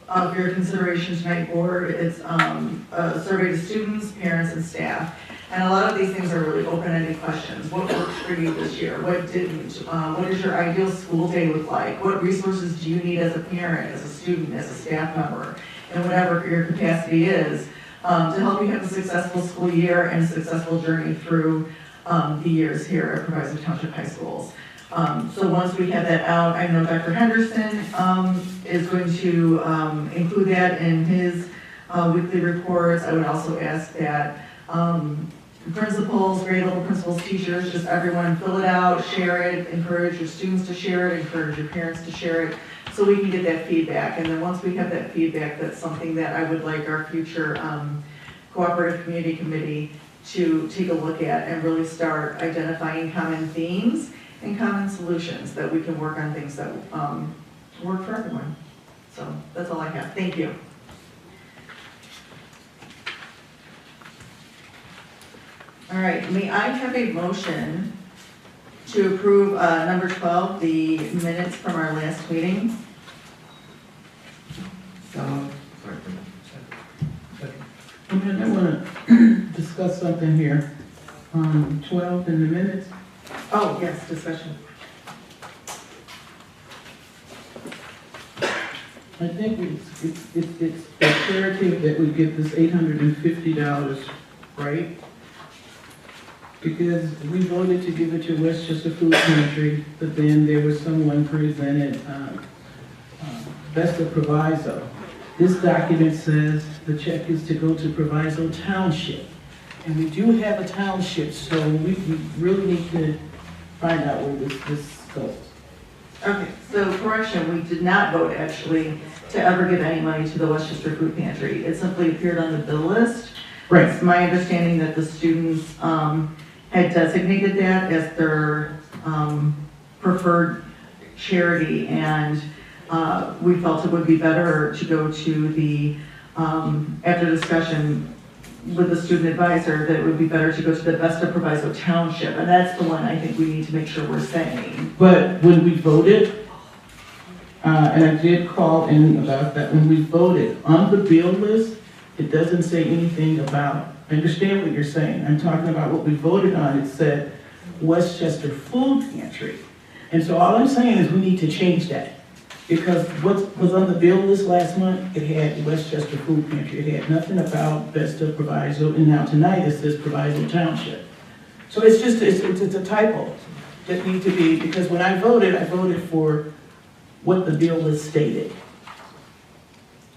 S1: of your consideration tonight, board. It's a survey to students, parents, and staff. And a lot of these things are really open-ended questions. What worked for you this year? What didn't? What does your ideal school day look like? What resources do you need as a parent, as a student, as a staff member, and whatever your capacity is to help you have a successful school year and a successful journey through the years here at Proviso Township High Schools. So once we have that out, I know Dr. Henderson is going to include that in his weekly reports. I would also ask that principals, grade level principals, teachers, just everyone fill it out, share it, encourage your students to share it, encourage your parents to share it, so we can get that feedback. And then once we have that feedback, that's something that I would like our future cooperative community committee to take a look at and really start identifying common themes and common solutions that we can work on things that work for everyone. So that's all I have. Thank you. All right, may I have a motion to approve number 12, the minutes from our last meeting?
S10: So, I want to discuss something here. 12 in the minutes.
S1: Oh, yes, discussion.
S10: I think it's imperative that we get this $850, right? Because we voted to give it to Westchester Food Pantry, but then there was someone presented Best of Proviso. This document says the check is to go to Proviso Township. And we do have a township, so we really need to find out where this goes.
S1: Okay, so correction, we did not vote actually to ever give any money to the Westchester Food Pantry. It simply appeared on the bill list.
S10: Right.
S1: It's my understanding that the students had designated that as their preferred charity, and we felt it would be better to go to the, after discussion with the student advisor, that it would be better to go to the Best of Proviso Township, and that's the one I think we need to make sure we're saying.
S10: But when we voted, and I did call in about that, when we voted on the bill list, it doesn't say anything about, I understand what you're saying. I'm talking about what we voted on. It said Westchester Food Pantry. And so all I'm saying is we need to change that. Because what was on the bill list last month, it had Westchester Food Pantry. It had nothing about Best of Proviso, and now tonight it says Proviso Township. So it's just, it's a typo that needs to be, because when I voted for what the bill list stated.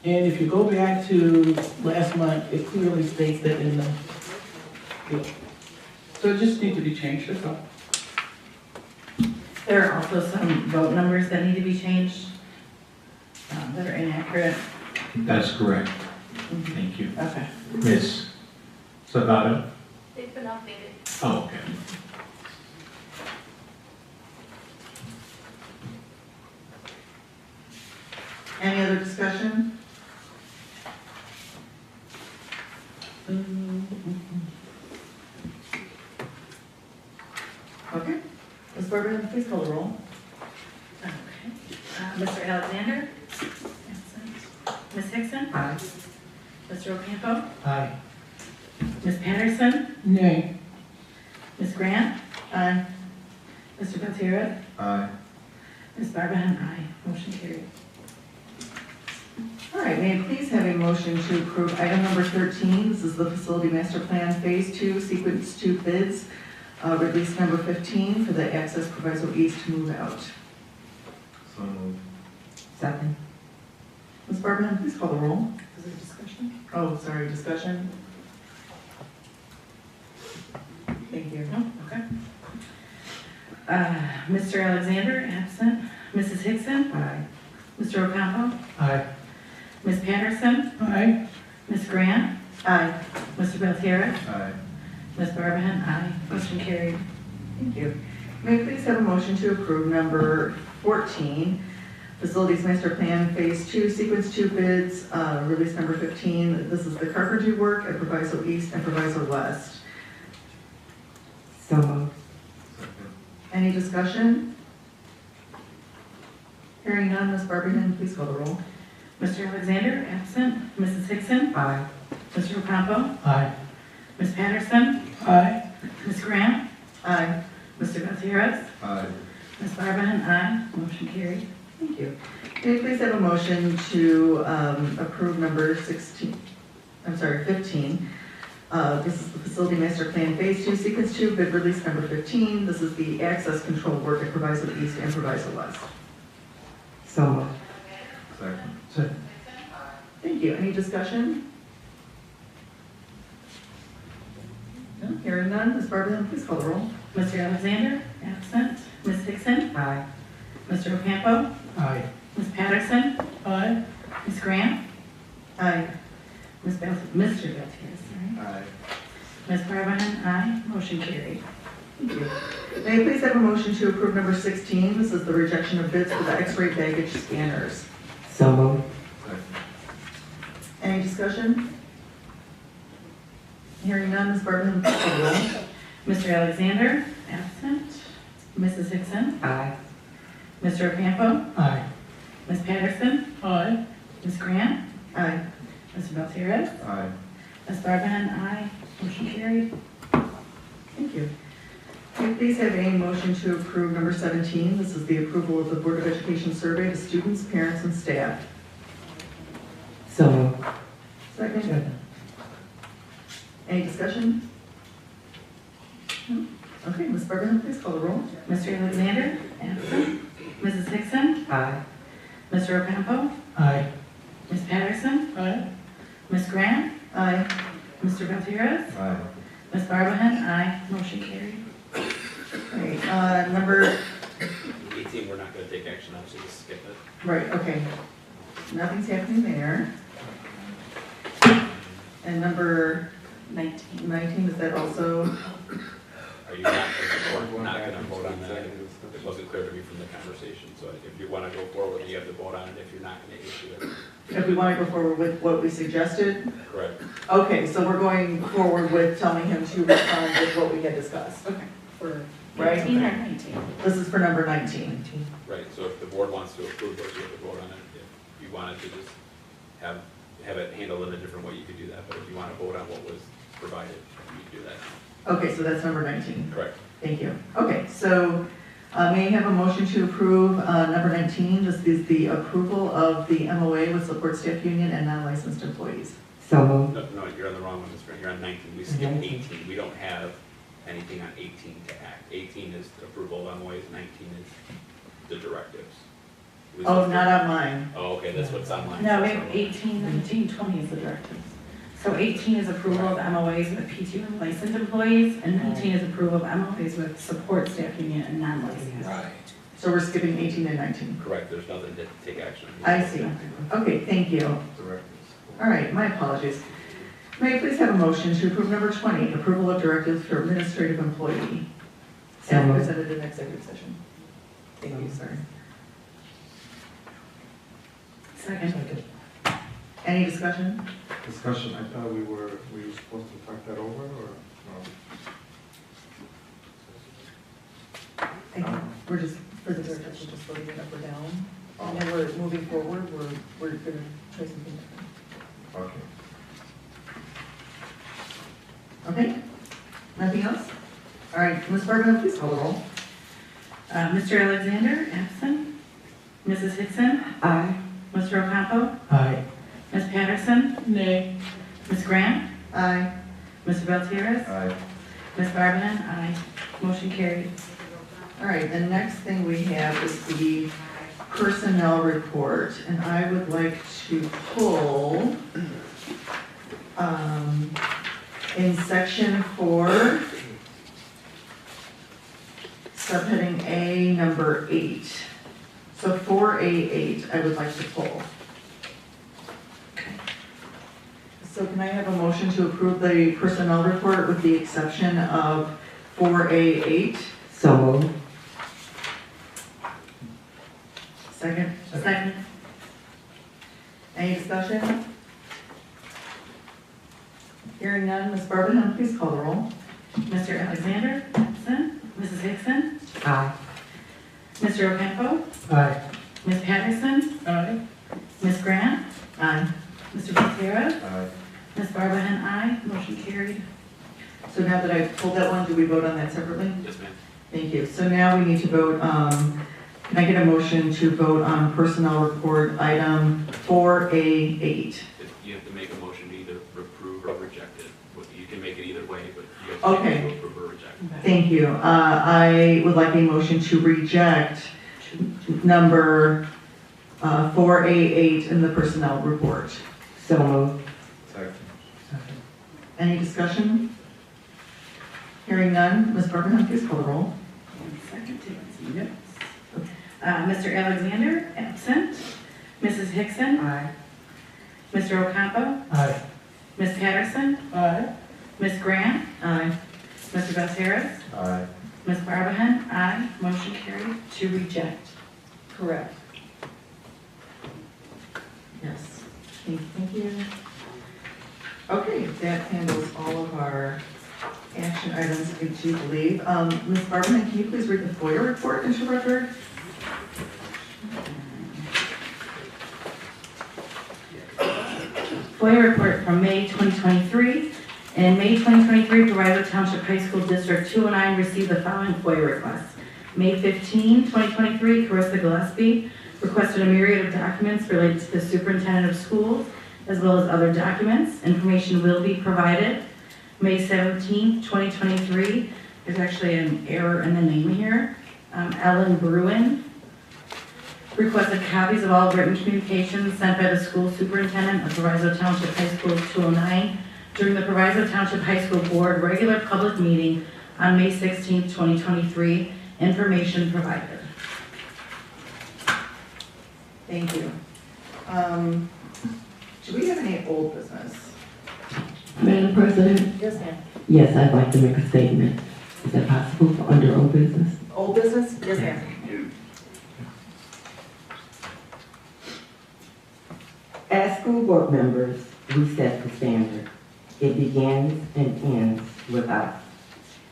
S10: And if you go back to last month, it clearly states that in the bill. So it just needs to be changed, that's all.
S2: There are also some vote numbers that need to be changed that are inaccurate.
S7: That's correct. Thank you.
S1: Okay.
S7: Ms. Salgado?
S12: They've been updated.
S7: Oh, okay.
S1: Any other discussion?
S2: please call the roll. Okay. Mr. Alexander? Absent. Ms. Hickson?
S11: Aye.
S2: Mr. Ocampo?
S11: Aye.
S2: Ms. Patterson?
S11: Nay.
S2: Ms. Grant?
S1: Aye.
S2: Mr. Gutierrez?
S9: Aye.
S2: Ms. Barbahan? Aye. Motion carried.
S1: All right, may I please have a motion to approve item number 13? This is the Facility Master Plan Phase 2, Sequence 2 bids, release number 15 for the Access Proviso East move out.
S9: So moved.
S11: Second.
S1: Ms. Barbahan, please call the roll.
S2: Is there discussion?
S1: Oh, sorry, discussion? Thank you.
S2: No? Okay. Mr. Alexander? Absent. Mrs. Hickson?
S11: Aye.
S2: Mr. Ocampo?
S11: Aye.
S2: Ms. Patterson?
S11: Aye.
S2: Ms. Grant?
S1: Aye.
S2: Mr. Gutierrez?
S9: Aye.
S2: Ms. Barbahan? Aye. Motion carried.
S1: Thank you. May I please have a motion to approve number 14, Facilities Master Plan Phase 2, Sequence 2 bids, release number 15. This is the carpentry work at Proviso East and Proviso West.
S11: So moved.
S9: Second.
S1: Any discussion? Hearing none, Ms. Barbahan, please call the roll.
S2: Mr. Alexander? Absent. Mrs. Hickson?
S11: Aye.
S2: Mr. Ocampo?
S11: Aye.
S2: Ms. Patterson?
S11: Aye.
S2: Ms. Grant?
S1: Aye.
S2: Mr. Gutierrez?
S9: Aye.
S2: Ms. Barbahan? Aye. Motion carried.
S1: Thank you. May I please have a motion to approve number 15. This is the Facility Master Plan Phase 2, Sequence 2, bid release number 15. This is the access control work at Proviso East and Proviso West.
S11: So moved.
S9: Second.
S11: Second.
S1: Thank you. Any discussion? No? Hearing none, Ms. Barbahan, please call the roll.
S2: Mr. Alexander? Absent. Ms. Hickson?
S11: Aye.
S2: Mr. Ocampo?
S11: Aye.
S2: Ms. Patterson?
S11: Aye.
S2: Ms. Grant?
S1: Aye.
S2: Mr. Gutierrez, sorry.
S9: Aye.
S2: Ms. Barbahan? Aye. Motion carried.
S1: Thank you. May I please have a motion to approve number 16? This is the rejection of bids for the X-ray baggage scanners.
S11: So moved.
S9: Second.
S1: Any discussion? Hearing none, Ms. Barbahan, please call the roll.
S2: Mr. Alexander? Absent. Mrs. Hickson?
S11: Aye.
S2: Mr. Ocampo?
S11: Aye.
S2: Ms. Patterson?
S11: Aye.
S2: Ms. Grant?
S1: Aye.
S2: Mr. Gutierrez?
S9: Aye.
S2: Ms. Barbahan? Aye. Motion carried.
S1: Thank you. May I please have a motion to approve number 17? This is the approval of the Board of Education survey to students, parents, and staff.
S11: So moved.
S1: Second.
S11: Second.
S1: Any discussion? No? Okay, Ms. Barbahan, please call the roll.
S2: Mr. Alexander? Absent. Mrs. Hickson?
S11: Aye.
S2: Mr. Ocampo?
S11: Aye.
S2: Ms. Patterson?
S11: Aye.
S2: Ms. Grant?
S1: Aye.
S2: Mr. Gutierrez?
S9: Aye.
S2: Ms. Barbahan? Aye. Motion carried.
S1: Okay, number,
S4: 18, we're not gonna take action on, so just skip it.
S1: right, okay. Nothing's happening there. And number 19, is that also,
S4: Are you not, we're not gonna vote on that? It wasn't clear to me from the conversation, so if you wanna go forward, you have to vote on it. If you're not gonna issue it,
S1: if we want to go forward with what we suggested?
S4: correct?
S1: Okay, so we're going forward with telling him to respond with what we had discussed. Okay. For, right?
S2: 18 or 19?
S1: This is for number 19.
S4: Right, so if the board wants to approve those, you have to vote on it. If you wanted to just have it handled in a different way, you could do that, but if you wanna vote on what was provided, you can do that.
S1: Okay, so that's number 19.
S4: Correct.
S1: Thank you. Okay, so may I have a motion to approve number 19? This is the approval of the MOA with support staff union and non-licensed employees.
S11: So moved.
S4: No, you're on the wrong one, Ms. Grant. You're on 19. We skipped 18. We don't have anything on 18 to act. 18 is the approval of MOAs, 19 is the directives. Was
S1: Oh,
S4: it-
S1: not on mine.
S4: Oh, okay, that's what's on mine.
S2: No, we have 18, 19, 20 is the directives. So 18 is approval of MOAs with PTO and licensed employees, and 19 is approval of MOAs with support staff union and non-licensed.
S1: So we're skipping 18 and 19.
S4: Correct, there's nothing to take action on.
S1: I see. Okay, thank you.
S9: Directives.
S1: All right, my apologies. May I please have a motion to approve number 20, approval of directives for administrative employee?
S11: So
S1: As
S11: moved.
S1: presented in executive session. Thank you, sir.
S2: Second.
S1: Any discussion?
S9: Discussion, I thought we were supposed to talk that over, or no?
S1: Thank you. We're just, for the director, we're just voting it up or down. And then we're moving forward, we're gonna try something different.
S9: Okay.
S1: Okay? Nothing else? All right, Ms. Barbara, please call the roll.
S2: Mr. Alexander, absent. Mrs. Hickson?
S5: Aye.
S2: Mr. Ocampo?
S11: Aye.
S2: Ms. Patterson? Nay. Ms. Grant?
S1: Aye.
S2: Mr. Beltieres?
S9: Aye.
S2: Ms. Barbahan? Aye. Motion carried.
S1: All right, the next thing we have is the personnel report, and I would like to pull, in section 4, subheading A, number 8. So 4A8, I would like to pull. So can I have a motion to approve the personnel report with the exception of 4A8?
S5: So moved.
S1: Second?
S2: Second.
S1: Any discussion? Hearing none, Ms. Barbahan, please call the roll.
S2: Mr. Alexander, absent. Mrs. Hickson?
S5: Aye.
S2: Mr. Ocampo?
S11: Aye.
S2: Ms. Patterson?
S11: Aye.
S2: Ms. Grant?
S1: Aye.
S2: Mr. Beltieres?
S9: Aye.
S2: Ms. Barbahan? Aye. Motion carried.
S1: So now that I've pulled that one, do we vote on that separately?
S4: Yes, ma'am.
S1: Thank you. So now we need to vote, can I get a motion to vote on personnel report item 4A8?
S4: You have to make a motion to either approve or reject it. You can make it either way, but you have to
S1: Okay.
S4: make it to approve or reject.
S1: Thank you. I would like a motion to reject number 4A8 in the personnel report.
S5: So moved.
S9: Second.
S1: Any discussion? Hearing none, Ms. Barbahan, please call the roll.
S2: 1 second, taking some notes. Mr. Alexander, absent. Mrs. Hickson?
S5: Aye.
S2: Mr. Ocampo?
S11: Aye.
S2: Ms. Patterson?
S11: Aye.
S2: Ms. Grant?
S1: Aye.
S2: Mr. Beltieres?
S9: Aye.
S2: Ms. Barbahan? Aye. Motion carried to reject.
S1: Correct. Yes. Thank you. Okay, that handles all of our action items, I do believe. Ms. Barbahan, can you please read the FOIA report into record?
S2: FOIA report from May 2023. In May 2023, Proviso Township High School District 209 received the following FOIA requests. May 15, 2023, Carissa Gillespie requested a myriad of documents related to the superintendent of schools, as well as other documents. Information will be provided. May 17, 2023, there's actually an error in the name here. Ellen Bruin requested copies of all written communications sent by the school superintendent of Proviso Township High School 209 during the Proviso Township High School Board regular public meeting on May 16, 2023. Information provided.
S1: Thank you. Do we have any old business?
S12: Madam President?
S1: Yes, ma'am.
S12: Yes, I'd like to make a statement. Is that possible for under old business?
S1: Old business? Yes, ma'am.
S12: As school board members, we set the standard. It begins and ends with us.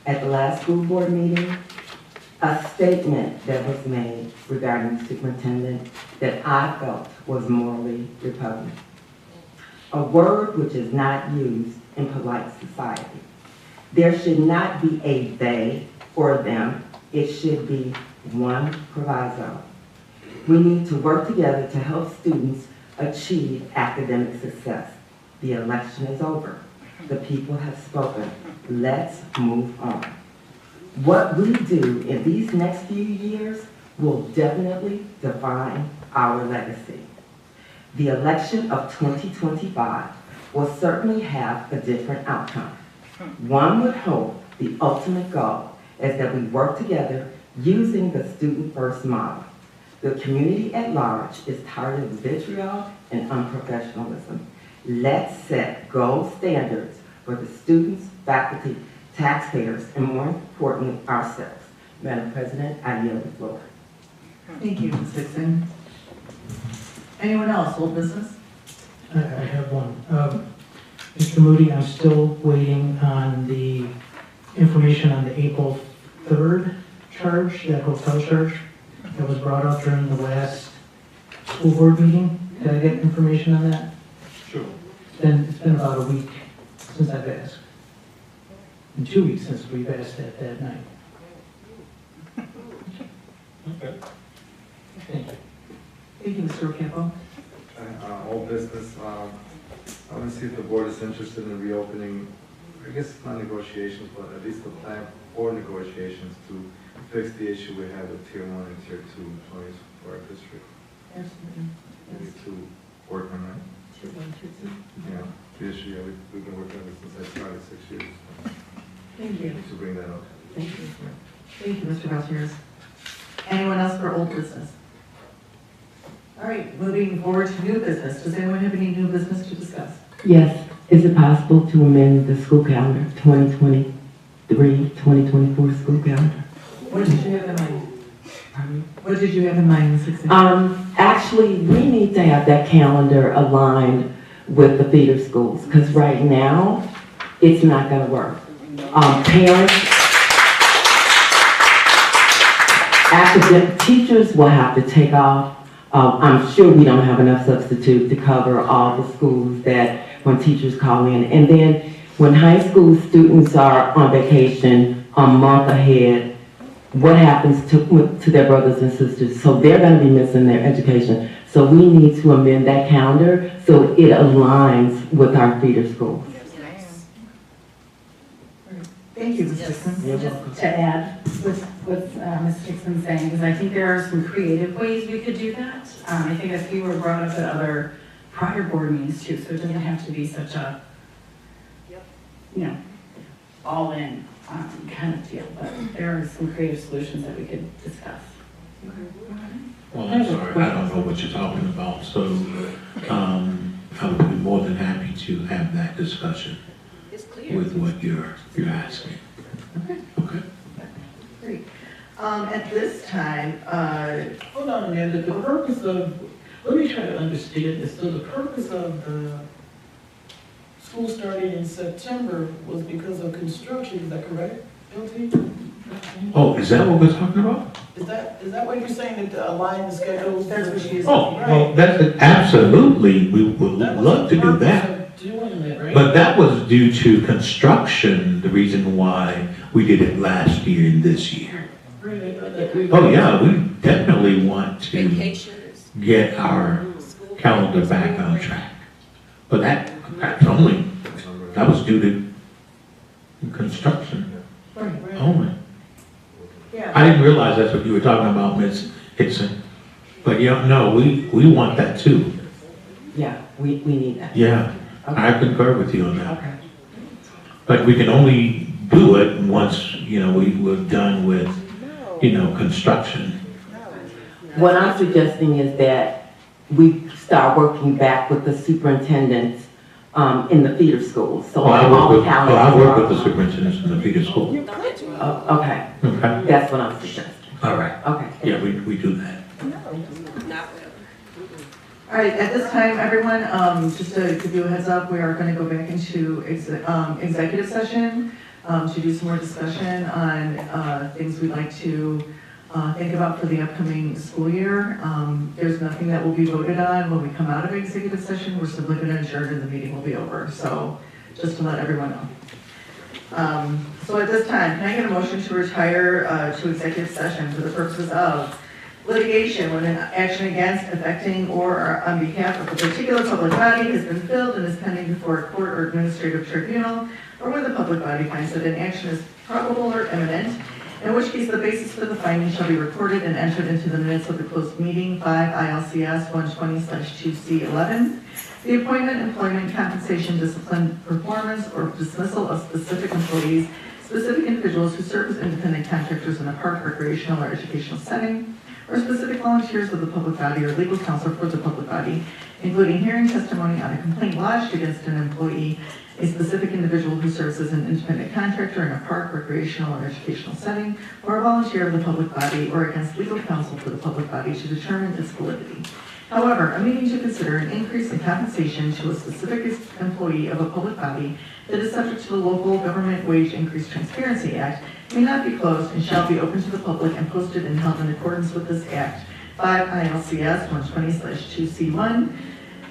S12: At the last school board meeting, a statement that was made regarding the superintendent that I felt was morally repugnant. A word which is not used in polite society. There should not be a they or them. It should be one proviso. We need to work together to help students achieve academic success. The election is over. The people have spoken. Let's move on. What we do in these next few years will definitely define our legacy. The election of 2025 will certainly have a different outcome. One would hope the ultimate goal is that we work together using the student-first model. The community at large is tired of vitriol and unprofessionalism. Let's set gold standards for the students, faculty, taxpayers, and more importantly, ourselves. Madam President, I yield the floor.
S1: Thank you, Ms. Dixon. Anyone else, old business?
S11: I have one. Mr. Moody, I'm still waiting on the information on the April 3rd charge, that hotel charge that was brought up during the last school board meeting? Did I get information on that?
S7: Sure.
S11: It's been about a week since I've asked. And 2 weeks since we've asked that night.
S7: Okay.
S11: Thank you.
S1: Thank you, Mr. Ocampo.
S9: Old business, I want to see if the board is interested in reopening, I guess not negotiations, but at least the plan for negotiations to fix the issue we have with tier 1 and tier 2 employees for our district.
S1: Absolutely.
S9: Maybe two workmen, right?
S1: Tier 1, tier 2.
S9: Yeah, the issue, yeah, we've been working on this since I started 6 years.
S1: Thank you.
S9: To bring that up.
S1: Thank you. Thank you, Mr. Gutierrez. Anyone else for old business? All right, moving forward to new business. Does anyone have any new business to discuss?
S12: Yes, is it possible to amend the school calendar, 2023-2024 school calendar?
S1: What did you have in mind? What did you have in mind, Ms. Hickson?
S12: Actually, we need to have that calendar aligned with the feeder schools, because right now, it's not gonna work. Parents, academic teachers will have to take off. I'm sure we don't have enough substitute to cover all the schools that when teachers call in. And then when high school students are on vacation a month ahead, what happens to their brothers and sisters? So they're going to be missing their education. So we need to amend that calendar so it aligns with our feeder schools.
S1: Thank you, Ms. Hickson.
S2: Just to add with Ms. Hickson saying, because I think there are some creative ways we could do that. I think that we were brought up at other prior board meetings too, so it doesn't have to be such a, all-in kind of deal, but there are some creative solutions that we could discuss.
S7: Well, I'm sorry, I don't know what you're talking about, so I would be more than happy to have that discussion with what you're asking.
S1: Okay.
S7: Okay.
S1: Great. At this time,
S10: Hold on, Amanda, the purpose of, let me try to understand this. So the purpose of the school starting in September was because of construction, is that correct, LT?
S7: Oh, is that what we're talking about?
S10: Is that what you're saying, that to align the schedules?
S1: That's what she is.
S7: Oh, well, that's, absolutely, we would love to do that.
S10: Doing that, right?
S7: But that was due to construction, the reason why we did it last year and this year. Oh, yeah, we definitely want to get our calendar back on track. But that was due to construction only.
S1: yeah.
S7: I didn't realize that's what you were talking about, Ms. Hickson. But yeah, no, we want that too.
S12: Yeah, we need that.
S7: Yeah, I concur with you on that.
S12: Okay.
S7: But we can only do it once, we're done with, construction.
S12: What I'm suggesting is that we start working back with the superintendents in the feeder schools. So
S7: I
S12: all
S7: work
S12: calendars
S7: with the
S12: are-
S7: superintendents in the feeder school.
S12: Oh, okay,
S7: Okay,
S12: that's what I'm suggesting.
S7: all right.
S12: Okay.
S7: Yeah, we do that.
S1: All right, at this time, everyone, just to give you a heads up, we are going to go back into executive session to do some more discussion on things we'd like to think about for the upcoming school year. There's nothing that will be voted on when we come out of executive session. We're simply going to adjourn and the meeting will be over. So just to let everyone know. So at this time, can I get a motion to retire to executive session for the purposes of litigation when an action against, affecting, or on behalf of a particular public body has been filled and is pending before a court or administrative tribunal, or when the public body finds that an action is probable or imminent, in which case the basis for the finding shall be recorded and entered into the minutes of the closed meeting, 5 ILCS 120/2C11. The appointment, employment, compensation, discipline, performance, or dismissal of specific employees, specific individuals who serve as independent contractors in a park, recreational, or educational setting, or specific volunteers of the public body or legal counsel for the public body, including hearing testimony on a complaint lodged against an employee, a specific individual who serves as an independent contractor in a park, recreational, or educational setting, or a volunteer of the public body, or against legal counsel for the public body to determine its validity. However, a meeting to consider an increase in compensation to a specific employee of a public body that is subject to the Local Government Wage Increase Transparency Act may not be closed and shall be open to the public and posted and held in accordance with this act. 5 ILCS 120/2C1,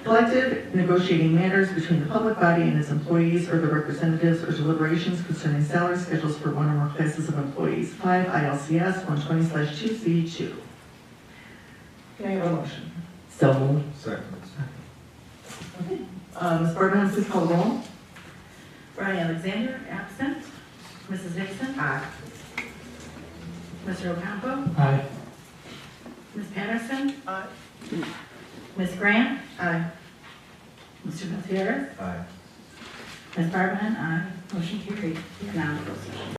S1: collective negotiating matters between the public body and its employees or their representatives or deliberations concerning salary schedules for one or more classes of employees. 5 ILCS 120/2C2. Can I have a motion?
S12: So moved.
S9: Second.
S1: Ms. Barbahan, please call the roll.
S2: Brian Alexander, absent. Mrs. Nixon?
S12: Aye.
S2: Mr. Ocampo?
S11: Aye.
S2: Ms. Patterson? Aye. Ms. Grant?
S1: Aye.
S2: Mr. Gutierrez?
S9: Aye.
S2: Ms. Barbahan? Aye. Motion carried. We are now in closed session.